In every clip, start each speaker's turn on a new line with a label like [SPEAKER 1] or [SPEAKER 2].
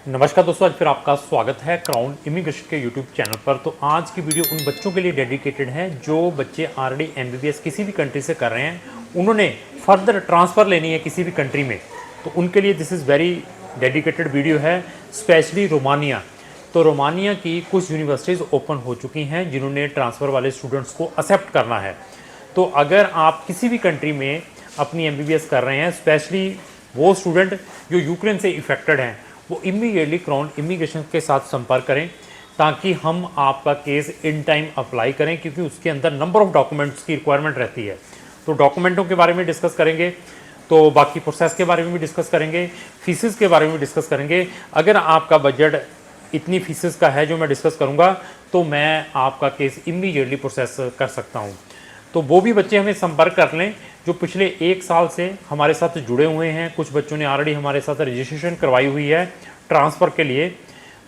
[SPEAKER 1] नमस्कार दोस्तों, आज फिर आपका स्वागत है क्राउन इमिग्रेशन के यूट्यूब चैनल पर। तो आज की वीडियो उन बच्चों के लिए डेडिकेटेड है जो बच्चे ऑलरेडी एमबीबीएस किसी भी कंट्री से कर रहे हैं, उन्होंने फर्दर ट्रांसफ़र लेनी है किसी भी कंट्री में, तो उनके लिए this is very dedicated video है, स्पेशली रोमानिया। तो रोमानिया की कुछ यूनिवर्सिटीज़ ओपन हो चुकी हैं जिन्होंने ट्रांसफ़र वाले स्टूडेंट्स को एक्सेप्ट करना है। तो अगर आप किसी भी कंट्री में अपनी एमबीबीएस कर रहे हैं, स्पेशली वो स्टूडेंट जो यूक्रेन से इफेक्टेड हैं, वो इमीडिएटली क्राउन इमिग्रेशन के साथ संपर्क करें ताकि हम आपका केस इन टाइम अप्लाई करें, क्योंकि उसके अंदर नंबर ऑफ़ डॉक्यूमेंट्स की रिक्वायरमेंट रहती है। तो डॉक्यूमेंटों के बारे में डिस्कस करेंगे, तो बाकी प्रोसेस के बारे में भी डिस्कस करेंगे, फीसिस के बारे में भी डिस्कस करेंगे। अगर आपका बजट इतनी फीसिस का है जो मैं डिस्कस करूँगा, तो मैं आपका केस इमीडिएटली प्रोसेस कर सकता हूँ। तो वो भी बच्चे हमें संपर्क कर लें जो पिछले 1 साल से हमारे साथ जुड़े हुए हैं। कुछ बच्चों ने ऑलरेडी हमारे साथ रजिस्ट्रेशन करवाई हुई है ट्रांसफ़र के लिए,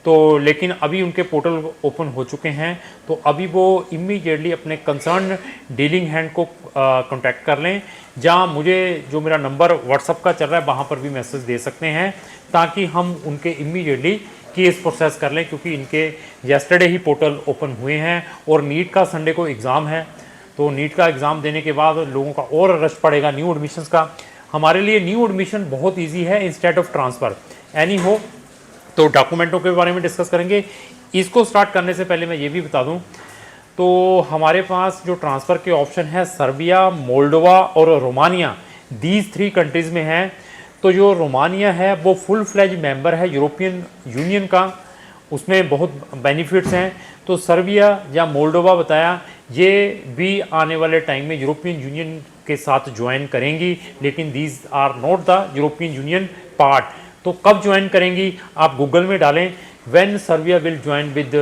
[SPEAKER 1] तो लेकिन अभी उनके पोर्टल ओपन हो चुके हैं, तो अभी वो इमीडिएटली अपने कंसर्न डीलिंग हैंड को कांटेक्ट कर लें, जहाँ मुझे जो मेरा नंबर व्हाट्सअप का चल रहा है वहाँ पर भी मैसेज दे सकते हैं, ताकि हम उनके इमीडिएटली केस प्रोसेस कर लें, क्योंकि इनके येस्टरडे ही पोर्टल ओपन हुए हैं और नीट का संडे को एग्ज़ाम है। तो नीट का एग्ज़ाम देने के बाद लोगों का और रश पड़ेगा न्यू एडमिशन्स का। हमारे लिए न्यू एडमिशन बहुत इजी है इंस्टेड ऑफ ट्रांसफ़र एनी हो। तो डॉक्यूमेंटों के बारे में डिस्कस करेंगे। इसको स्टार्ट करने से पहले मैं ये भी बता दूं, तो हमारे पास जो ट्रांसफ़र के ऑप्शन है सर्बिया, मोल्डोवा और रोमानिया, दीज 3 कंट्रीज़ में है। तो जो रोमानिया है वो फुल फ्लेज मेंबर है यूरोपियन यूनियन का, उसमें बहुत बेनिफिट्स हैं। तो सर्बिया या मोल्डोवा बताया, ये भी आने वाले टाइम में यूरोपियन यूनियन के साथ ज्वाइन करेंगी, लेकिन these are not the European Union part. तो कब ज्वाइन करेंगी आप गूगल में डालें when Serbia will join with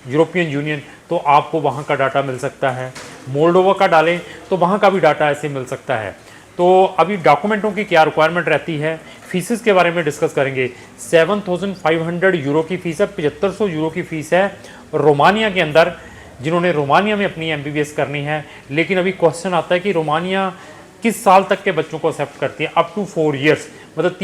[SPEAKER 1] European Union, तो आपको वहाँ का डाटा मिल सकता है। मोल्डोवा का डालें तो वहाँ का भी डाटा ऐसे मिल सकता है। तो अभी डॉक्यूमेंटों की क्या रिक्वायरमेंट रहती है, फीसिस के बारे में डिस्कस करेंगे। 7,500 यूरो की फ़ीस है, 7500 यूरो की फ़ीस है रोमानिया के अंदर, जिन्होंने रोमानिया में अपनी एमबीबीएस करनी है। लेकिन अभी क्वेश्चन आता है कि रोमानिया किस साल तक के बच्चों को एक्सेप्ट करती है, अप टू 4 ईयर्स, मतलब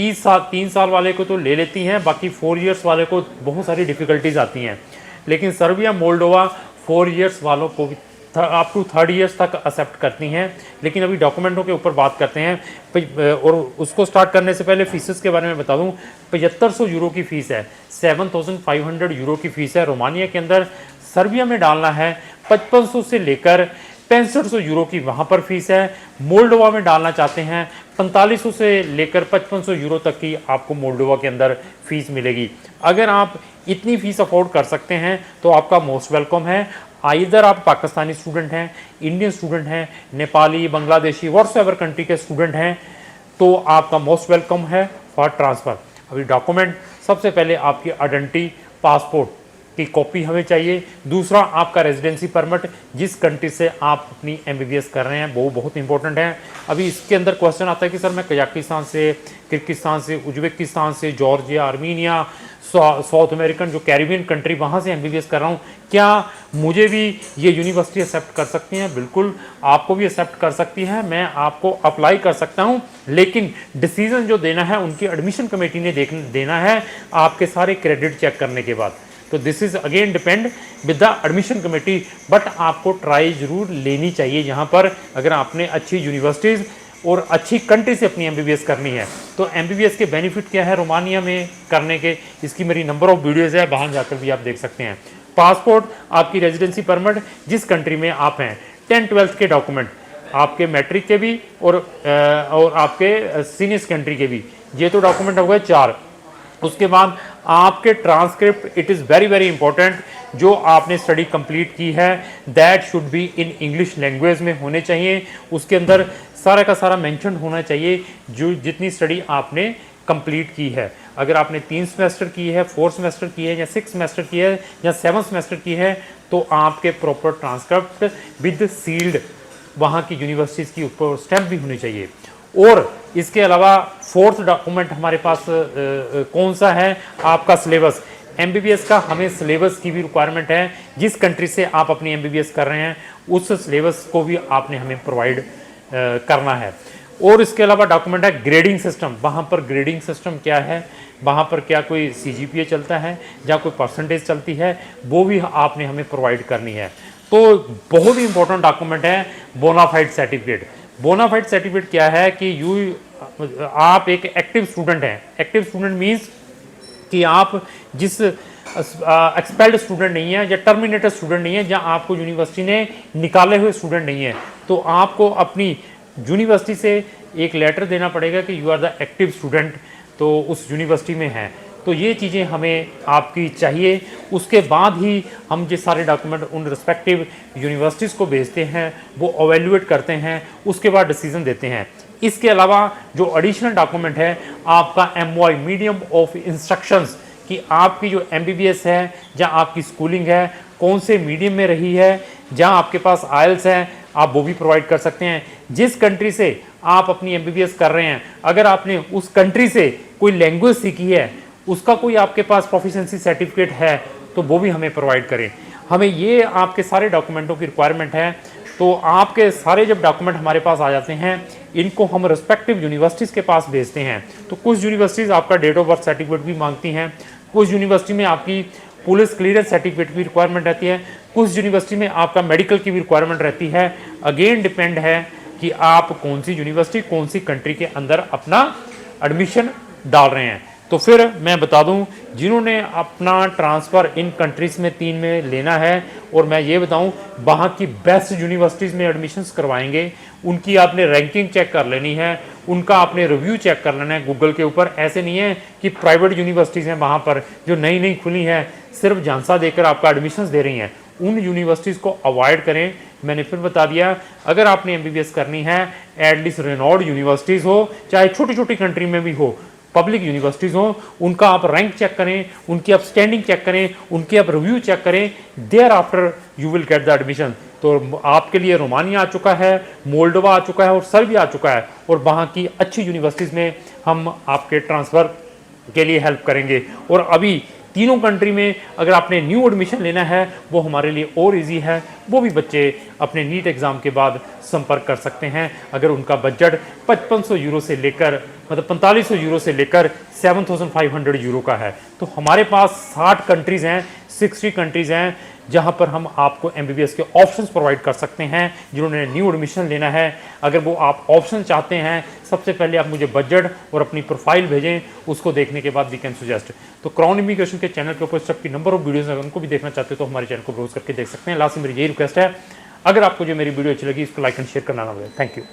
[SPEAKER 1] 3 साल वाले को तो ले लेती हैं, बाकी 4 ईयर्स वाले को बहुत सारी डिफ़िकल्टीज आती हैं। लेकिन सर्बिया, मोल्डोवा 4 ईयर्स वालों को अप टू 3rd ईयर्स तक एक्सेप्ट करती हैं। लेकिन अभी डॉक्यूमेंटों के ऊपर बात करते हैं, और उसको स्टार्ट करने से पहले फीसिस के बारे में बता दूं। 7500 यूरो की फ़ीस है, 7,500 यूरो की फ़ीस है रोमानिया के अंदर। सर्बिया में डालना है 5500 से लेकर 6500 यूरो की वहाँ पर फीस है। मोल्डोवा में डालना चाहते हैं 4500 से लेकर 5500 यूरो तक की आपको मोल्डोवा के अंदर फ़ीस मिलेगी। अगर आप इतनी फ़ीस अफोर्ड कर सकते हैं तो आपका मोस्ट वेलकम है। इधर आप पाकिस्तानी स्टूडेंट हैं, इंडियन स्टूडेंट हैं, नेपाली, बांग्लादेशी, व्हाट्सएवर कंट्री के स्टूडेंट हैं, तो आपका मोस्ट वेलकम है फॉर ट्रांसफ़र। अभी डॉक्यूमेंट, सबसे पहले आपकी आइडेंटिटी, पासपोर्ट की कॉपी हमें चाहिए। दूसरा आपका रेजिडेंसी परमिट, जिस कंट्री से आप अपनी एमबीबीएस कर रहे हैं वो बहुत इंपॉर्टेंट है। अभी इसके अंदर क्वेश्चन आता है कि सर मैं कजाकिस्तान से, किर्गिस्तान से, उज्बेकिस्तान से, जॉर्जिया, आर्मीनिया, साउथ अमेरिकन जो कैरिबियन कंट्री, वहाँ से एमबीबीएस कर रहा हूँ, क्या मुझे भी ये यूनिवर्सिटी एक्सेप्ट कर सकती हैं? बिल्कुल, आपको भी एक्सेप्ट कर सकती है, मैं आपको अप्लाई कर सकता हूँ, लेकिन डिसीजन जो देना है उनकी एडमिशन कमेटी ने देना है आपके सारे क्रेडिट चेक करने के बाद। तो this is again depend with the admission committee, but आपको ट्राई ज़रूर लेनी चाहिए यहाँ पर, अगर आपने अच्छी यूनिवर्सिटीज़ और अच्छी कंट्री से अपनी एमबीबीएस करनी है। तो एमबीबीएस के बेनिफिट क्या है रोमानिया में करने के, इसकी मेरी नंबर ऑफ़ वीडियोज़ है, वहाँ जाकर भी आप देख सकते हैं। पासपोर्ट, आपकी रेजिडेंसी परमिट जिस कंट्री में आप हैं, 10th-12th के डॉक्यूमेंट, आपके मैट्रिक के भी और आपके सीनियर सेकेंडरी के भी, ये तो डॉक्यूमेंट हो गए 4। उसके बाद आपके transcript, it is very very important, जो आपने स्टडी कंप्लीट की है that should be in English language में होने चाहिए। उसके अंदर सारा का सारा मेंशन होना चाहिए जो जितनी स्टडी आपने कंप्लीट की है। अगर आपने 3 सेमेस्टर की है, 4 सेमेस्टर की है, या 6 सेमेस्टर की है, या 7 सेमेस्टर की है, तो आपके प्रॉपर ट्रांसक्रिप्ट विद सील्ड वहाँ की यूनिवर्सिटीज़ की ऊपर स्टैम्प भी होनी चाहिए। और इसके अलावा 4th डॉक्यूमेंट हमारे पास कौन सा है, आपका सिलेबस। एमबीबीएस का हमें सिलेबस की भी रिक्वायरमेंट है, जिस कंट्री से आप अपनी एमबीबीएस कर रहे हैं उस सिलेबस को भी आपने हमें प्रोवाइड करना है। और इसके अलावा डॉक्यूमेंट है ग्रेडिंग सिस्टम, वहाँ पर ग्रेडिंग सिस्टम क्या है, वहाँ पर क्या कोई CGPA चलता है या कोई परसेंटेज चलती है, वो भी आपने हमें प्रोवाइड करनी है। तो बहुत ही इंपॉर्टेंट डॉक्यूमेंट है बोनाफाइड सर्टिफिकेट। बोनाफाइड सर्टिफिकेट क्या है कि आप एक एक्टिव स्टूडेंट हैं। एक्टिव स्टूडेंट मीन्स कि आप जिस एक्सपेल्ड स्टूडेंट नहीं है या टर्मिनेटेड स्टूडेंट नहीं है, जहाँ आपको यूनिवर्सिटी ने निकाले हुए स्टूडेंट नहीं है, तो आपको अपनी यूनिवर्सिटी से एक लेटर देना पड़ेगा कि you are the active student, तो उस यूनिवर्सिटी में हैं। तो ये चीज़ें हमें आपकी चाहिए। उसके बाद ही हम ये सारे डॉक्यूमेंट उन रिस्पेक्टिव यूनिवर्सिटीज़ को भेजते हैं, वो एवेल्युएट करते हैं, उसके बाद डिसीजन देते हैं। इसके अलावा जो एडिशनल डॉक्यूमेंट है आपका MOI मीडियम ऑफ इंस्ट्रक्शंस, कि आपकी जो MBBS है, जहाँ आपकी स्कूलिंग है, कौन से मीडियम में रही है, जहाँ आपके पास IELTS है, आप वो भी प्रोवाइड कर सकते हैं। जिस कंट्री से आप अपनी MBBS कर रहे हैं, अगर आपने उस कंट्री से कोई लैंग्वेज सीखी है, उसका कोई आपके पास प्रोफिशिएंसी सर्टिफिकेट है, तो वो भी हमें प्रोवाइड करें। हमें ये आपके सारे डॉक्यूमेंटों की रिक्वायरमेंट है। तो आपके सारे जब डॉक्यूमेंट हमारे पास आ जाते हैं, इनको हम रिस्पेक्टिव यूनिवर्सिटीज़ के पास भेजते हैं। तो कुछ यूनिवर्सिटीज़ आपका डेट ऑफ बर्थ सर्टिफिकेट भी मांगती हैं, कुछ यूनिवर्सिटी में आपकी पुलिस क्लियरेंस सर्टिफिकेट की रिक्वायरमेंट रहती है, कुछ यूनिवर्सिटी में आपका मेडिकल की भी रिक्वायरमेंट रहती है। अगेन डिपेंड है कि आप कौन सी यूनिवर्सिटी, कौन सी कंट्री के अंदर अपना एडमिशन डाल रहे हैं। तो फिर मैं बता दूं, जिन्होंने अपना ट्रांसफ़र इन कंट्रीज़ में 3 में लेना है, और मैं ये बताऊं वहाँ की बेस्ट यूनिवर्सिटीज़ में एडमिशन्स करवाएंगे, उनकी आपने रैंकिंग चेक कर लेनी है, उनका आपने रिव्यू चेक कर लेना है गूगल के ऊपर। ऐसे नहीं है कि प्राइवेट यूनिवर्सिटीज़ हैं वहाँ पर जो नई नई खुली हैं, सिर्फ झांसा देकर आपका एडमिशन्स दे रही हैं, उन यूनिवर्सिटीज़ को अवॉइड करें। मैंने फिर बता दिया, अगर आपने MBBS करनी है, एटलीस्ट रेनॉल्ड यूनिवर्सिटीज़ हो, चाहे छोटी छोटी कंट्री में भी हो, पब्लिक यूनिवर्सिटीज़ हो, उनका आप रैंक चेक करें, उनकी आप स्टैंडिंग चेक करें, उनके आप रिव्यू चेक करें, thereafter you will get the admission. तो आपके लिए रोमानिया आ चुका है, मोल्डोवा आ चुका है और सर्बिया आ चुका है, और वहाँ की अच्छी यूनिवर्सिटीज़ में हम आपके ट्रांसफ़र के लिए हेल्प करेंगे। और अभी तीनों कंट्री में अगर आपने न्यू एडमिशन लेना है, वो हमारे लिए और इजी है। वो भी बच्चे अपने नीट एग्ज़ाम के बाद संपर्क कर सकते हैं, अगर उनका बजट 5500 यूरो से लेकर, मतलब 4500 यूरो से लेकर 7500 यूरो का है। तो हमारे पास 60 कंट्रीज़ हैं, 60 कंट्रीज़ हैं जहां पर हम आपको MBBS के ऑप्शंस प्रोवाइड कर सकते हैं। जिन्होंने न्यू एडमिशन लेना है, अगर वो आप ऑप्शन चाहते हैं, सबसे पहले आप मुझे बजट और अपनी प्रोफाइल भेजें, उसको देखने के बाद वी कैन सजेस्ट। तो क्राउन इमिग्रेशन के चैनल के ऊपर इस की नंबर ऑफ वीडियोज़, अगर उनको भी देखना चाहते हो तो हमारे चैनल को ब्राउज करके देख सकते हैं। लास्ट में मेरी यही रिक्वेस्ट है, अगर आपको जो मेरी वीडियो अच्छी लगी, इसको लाइक एंड शेयर करना ना भूलें। Thank you.